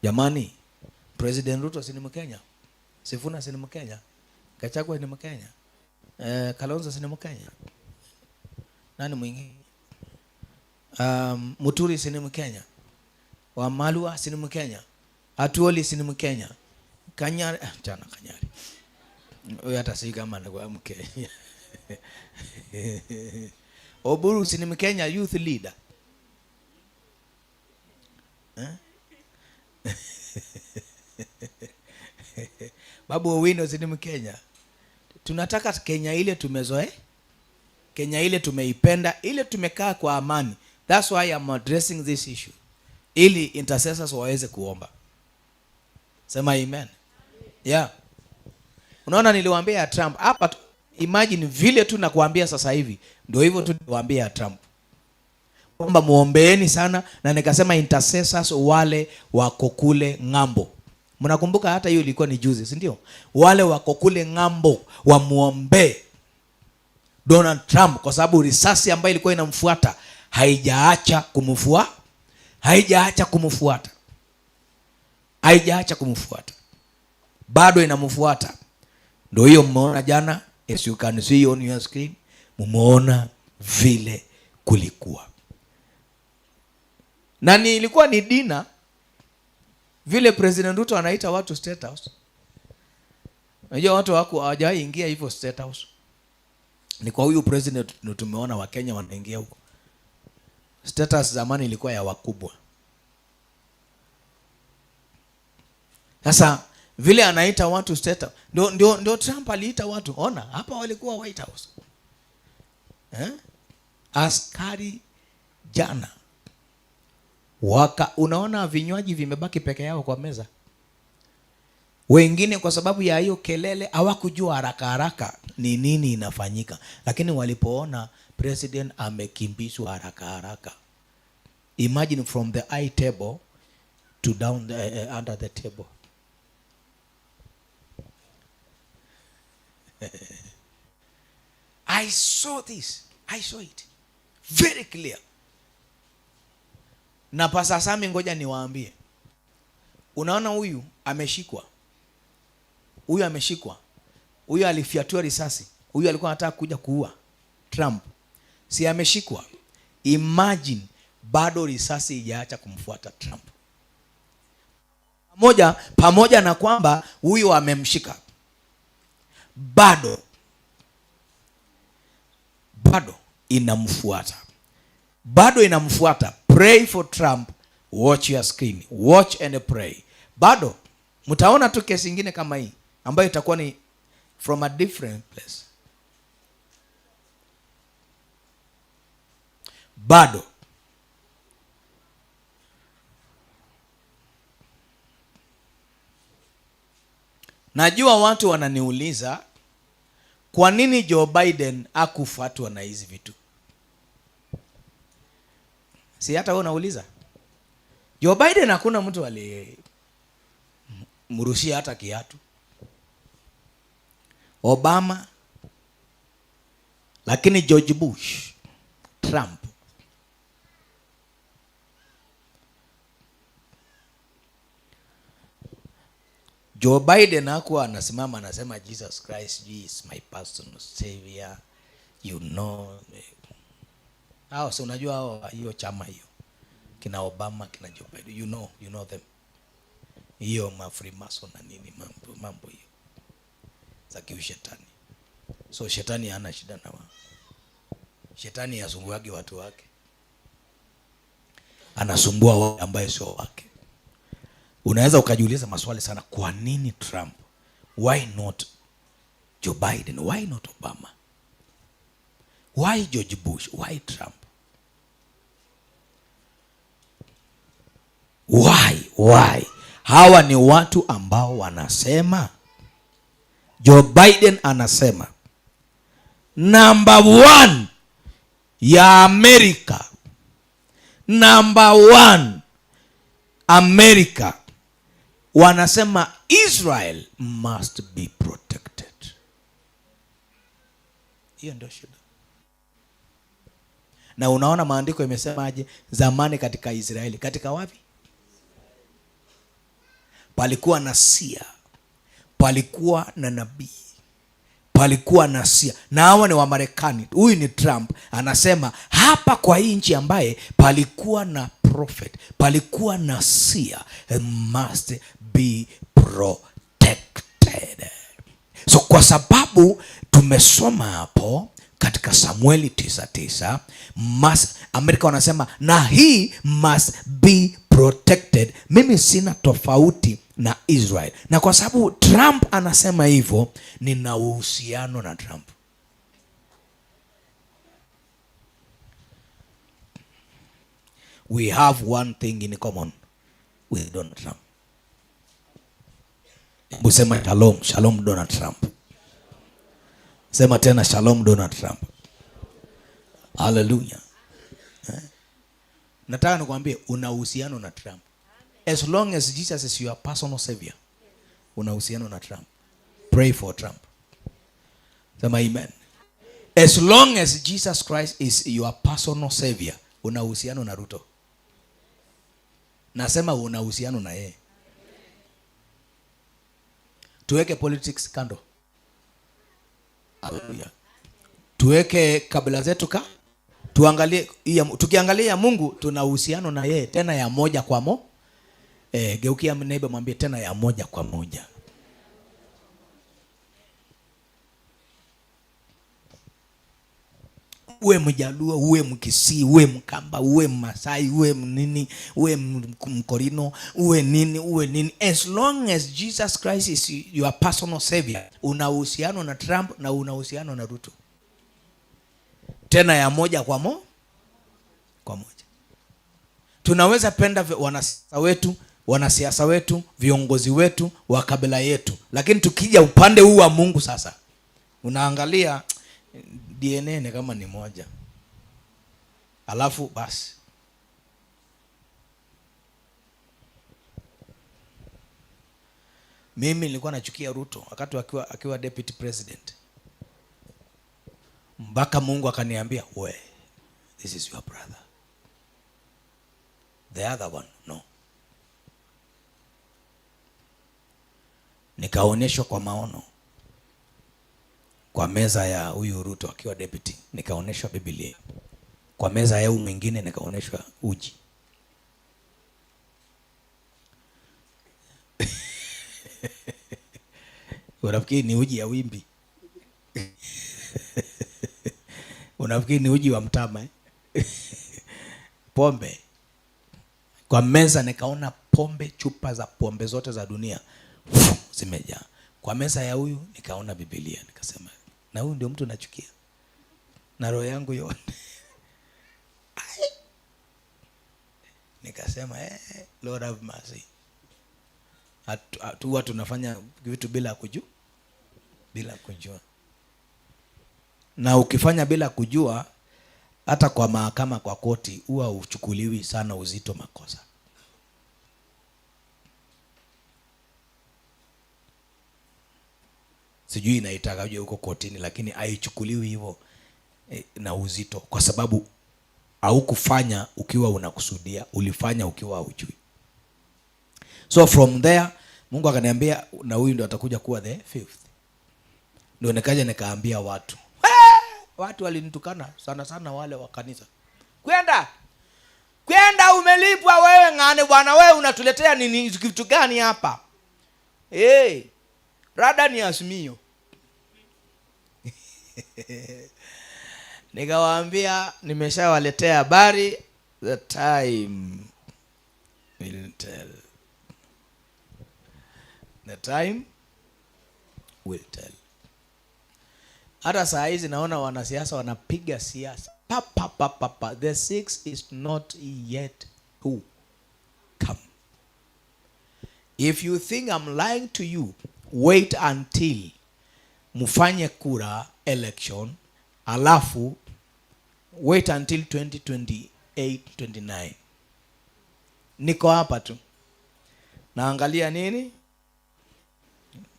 Jamani, President Ruto si ni Mkenya? Sifuna si ni Mkenya? Gachagua ni Mkenya? Kalonzo si ni Mkenya? Nani mwingine? Muturi si ni Mkenya? Wamalwa si ni Mkenya? Atuoli si ni Mkenya? Kanyari, chana Kanyari. Huyu hata si kama ni Mkenya. Oburu si ni Mkenya, youth leader. Babu Owino si ni Mkenya. Tunataka Kenya ile tumezoea, Kenya ile tumeipenda, ile tumekaa kwa amani. That's why I'm addressing this issue, ili intercessors waweze kuomba. Sema amen. Yeah. Unaona niliwaambia ya Trump hapa, imagine vile tu nakuambia sasa hivi, ndio hivyo tu niliwaambia ya Trump. Kwamba muombeeni sana, na nikasema intercessors wale wako kule ng'ambo. Mnakumbuka hata hiyo ilikuwa ni juzi, si ndio? Wale wako kule ng'ambo wamuombe Donald Trump, kwa sababu risasi ambayo ilikuwa inamfuata haijaacha kumfuata. Bado inamfuata. Ndio hiyo mmeona jana, as you can see on your screen, mmeona vile kulikuwa. Na ilikuwa ni dina vile President Ruto anaita watu State House. Unajua watu wako hawajawahi ingia hivyo State House. Ni kwa huyu president tumeona wa Kenya wanaingia huko. State House zamani ilikuwa ya wakubwa. Sasa vile anaita watu State House, ndio Trump aliita watu. Ona, hapa walikuwa White House. Askari jana unaona vinywaji vimebaki peke yao kwa meza. Wengine kwa sababu ya hiyo kelele hawakujua haraka ni nini inafanyika, lakini walipoona president amekimbizwa haraka. Imagine from the high table to down under the table. I saw it very clear. Na Pastor Sami, ngoja niwaambie. Unaona huyu ameshikwa. Huyu alifiatua risasi. Huyu alikuwa anataka kuja kuua Trump. Si ameshikwa. Imagine bado risasi haijaacha kumfuata Trump. Pamoja na kwamba huyu amemshika, bado inamfuata. Pray for Trump. Watch your screen. Watch and pray. Bado mtaona tu kesi nyingine kama hii ambayo itakuwa ni from a different place. Bado najua watu wananiuliza kwa nini Joe Biden hakufuatwa na hizi vitu. Si hata wewe unauliza? Joe Biden hakuna mtu alimrushia hata kiatu. Obama, lakini George Bush, Trump. Joe Biden hakuwa anasimama anasema Jesus Christ is my personal savior, you know. Hao si unajua hao, hiyo chama hiyo kina Obama, kina Joe Biden, you know them. Hiyo Freemason na nini mambo hiyo za kiushetani. So shetani hana shida na wao. Shetani yasumbuage watu wake, anasumbua wao ambaye sio wake. Unaweza ukajiuliza maswali sana, kwa nini Trump? Why not Joe Biden? Why not Obama? Why George Bush? Why Trump? Why? Hawa ni watu ambao wanasema, Joe Biden anasema number 1 ya Amerika, number 1 America, wanasema Israel must be protected. Hiyo ndio shida. Na unaona maandiko yamesemaje zamani katika Israeli? Katika wapi? palikuwa na sia, palikuwa na nabii, palikuwa na sia, na hawa ni wa Marekani. Huyu ni Trump anasema hapa kwa hii nchi ambaye palikuwa na prophet, palikuwa na sia, must be protected. So kwa sababu tumesoma hapo katika Samueli 9:9, Amerika wanasema na hii must be protected. Mimi sina tofauti na Israel, na kwa sababu Trump anasema hivyo, nina uhusiano na Trump. We have one thing in common with Donald Trump. Sema shalom, shalom Donald Trump. Sema tena shalom Donald Trump. Hallelujah. Nataka nikwambie una uhusiano na Trump. As long as Jesus is your personal savior, una uhusiano na Trump. Pray for Trump. Sema amen. As long as Jesus Christ is your personal savior, una uhusiano na Ruto. Nasema una uhusiano na yeye. Tuweke politics kando. Hallelujah. Tuweke kabila zetu tuangalie tukiangalia Mungu, tuna uhusiano na yeye tena ya moja kwa moja. Geukia neighbor mwambie tena ya moja kwa moja. Uwe Mjaluo, uwe Mkisii, uwe Mkamba, uwe Masai, uwe nini, uwe Mkorino, uwe nini, as long as Jesus Christ is your personal savior, una uhusiano na Trump na una uhusiano na Ruto tena ya moja kwa moja. Tunaweza penda wanasiasa wetu, viongozi wetu wa kabila yetu, lakini tukija upande huu wa Mungu sasa, unaangalia DNA ni kama ni moja, alafu basi. Mimi nilikuwa nachukia Ruto wakati akiwa deputy president, mpaka Mungu akaniambia, we, this is your brother, the other one no. Nikaonyeshwa kwa maono kwa meza ya huyu Ruto akiwa deputy, nikaonyeshwa Biblia. Kwa meza ya huyu mwingine nikaonyeshwa uji. Unafikiri ni uji ya wimbi? Unafikiri ni uji wa mtama pombe. Kwa meza nikaona pombe, chupa za pombe zote za dunia zimejaa. Kwa meza ya huyu nikaona Biblia, nikasema na huyu ndio mtu nachukia na roho yangu yote. Nikasema Lord have mercy. Huwa tunafanya vitu bila kujua. Na ukifanya bila kujua, hata kwa mahakama, kwa koti, huwa uchukuliwi sana uzito makosa. Sijui inaitakaje huko kotini, lakini haichukuliwi hivyo na uzito, kwa sababu haukufanya ukiwa unakusudia, ulifanya ukiwa hujui. So from there Mungu akaniambia na huyu ndio atakuja kuwa the fifth. Ndio nikaja nikaambia watu. Watu walinitukana sana wale wa kanisa. Kwenda umelipwa wewe ngane bwana, wewe unatuletea nini, kitu gani hapa? Rada ni Azimio. Nikawaambia nimeshawaletea habari, the time will tell. The time will tell. Hata saa hizi naona wanasiasa wanapiga siasa. The six is not yet who come. If you think I'm lying to you, wait until mufanye kura election, alafu wait until 2028-29. Niko hapa tu naangalia nini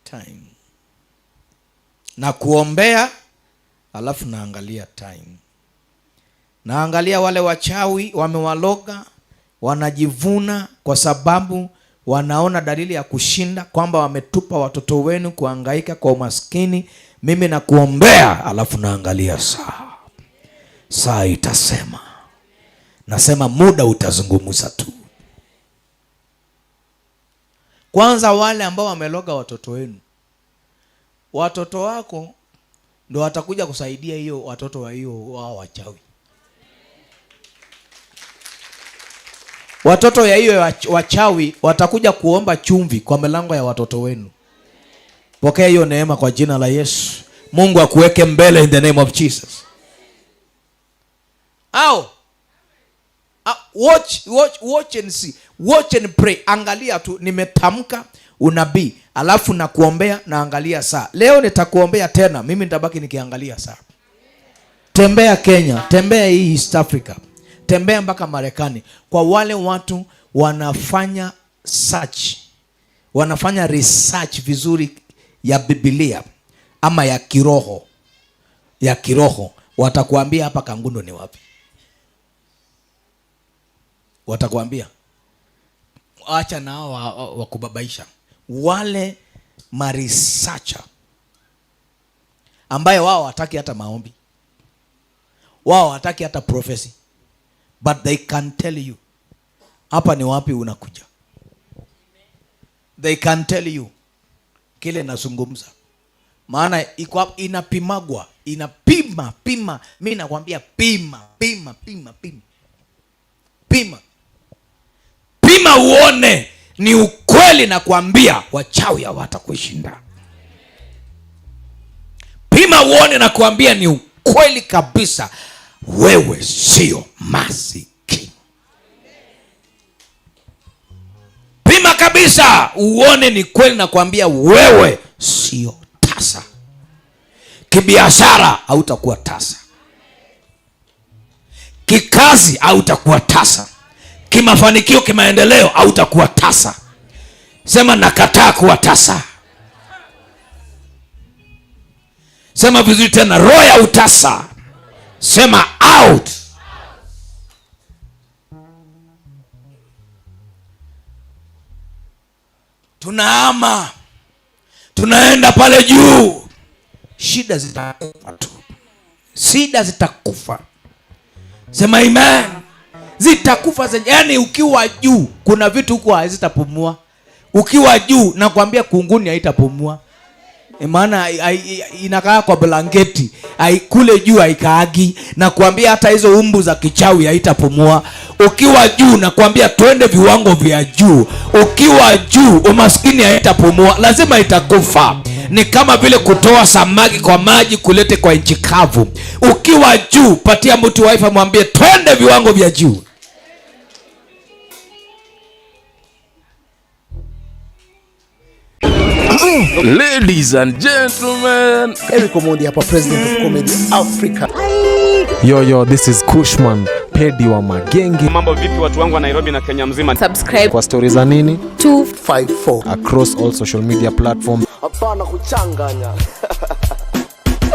time na kuombea, alafu naangalia time, naangalia wale wachawi wamewaloga, wanajivuna kwa sababu wanaona dalili ya kushinda, kwamba wametupa watoto wenu kuhangaika kwa umaskini, mimi nakuombea, alafu naangalia saa itasema. Nasema muda utazungumza tu. Kwanza wale ambao wameloga watoto wenu, watoto wako ndo watakuja kusaidia hiyo watoto wa hiyo wao wachawi. Watoto ya hiyo wachawi watakuja kuomba chumvi kwa milango ya watoto wenu. Pokea hiyo neema kwa jina la Yesu. Mungu akuweke mbele in the name of Jesus. Watch and see. Watch and pray. Angalia tu, nimetamka unabii, alafu na kuombea na angalia saa. Leo nitakuombea tena, mimi nitabaki nikiangalia saa. Tembea Kenya, tembea hii East Africa, tembea mpaka Marekani. Kwa wale watu wanafanya search, wanafanya research vizuri ya Biblia ama ya kiroho, watakuambia hapa Kangundo ni wapi. Watakuambia. Acha nao wakubabaisha. Wale researcher ambaye wao hataki hata maombi, wao hataki hata prophecy, but they can tell you hapa ni wapi unakuja. They can tell you kile nazungumza, maana inapimagwa, pima. Mimi nakwambia pima uone ni ukweli. Nakwambia wachawi hawatakushinda. Pima uone, nakwambia ni ukweli kabisa, wewe sio masikini. Pima kabisa uone ni kweli, nakwambia wewe sio tasa. Kibiashara hautakuwa tasa, kikazi hautakuwa tasa, kimafanikio, kimaendeleo hautakuwa tasa. Sema nakataa kuwa tasa. Sema vizuri tena, roho ya utasa. Sema out. Tunaama, tunaenda pale juu. Shida zitakufa tu, shida zitakufa. Sema amen. Zitakufa. Yaani ukiwa juu kuna vitu huko hazitapumua. Ukiwa juu nakwambia kunguni haitapumua. Maana inakaa kwa blanketi, kule juu haikaagi. Nakwambia hata hizo umbu za kichawi haitapumua. Ukiwa juu nakwambia twende viwango vya juu. Ukiwa juu umaskini haitapumua, lazima itakufa. Ni kama vile kutoa samaki kwa maji kulete kwa nchi kavu. Ukiwa juu, patia mtu wifi, mwambie twende viwango vya juu. Ladies and gentlemen, Eric Omondi hapa, president of Comedy Africa. Yo, this is Kushman, pedi wa magenge. Mambo vipi watu wangu wa Nairobi na Kenya mzima? Subscribe Kwa stories za nini? 254 across all social media platforms. Hapana kuchanganya.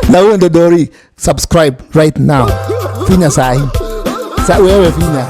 Na uende Dori, subscribe right now. Finya sahi. Wewe finya.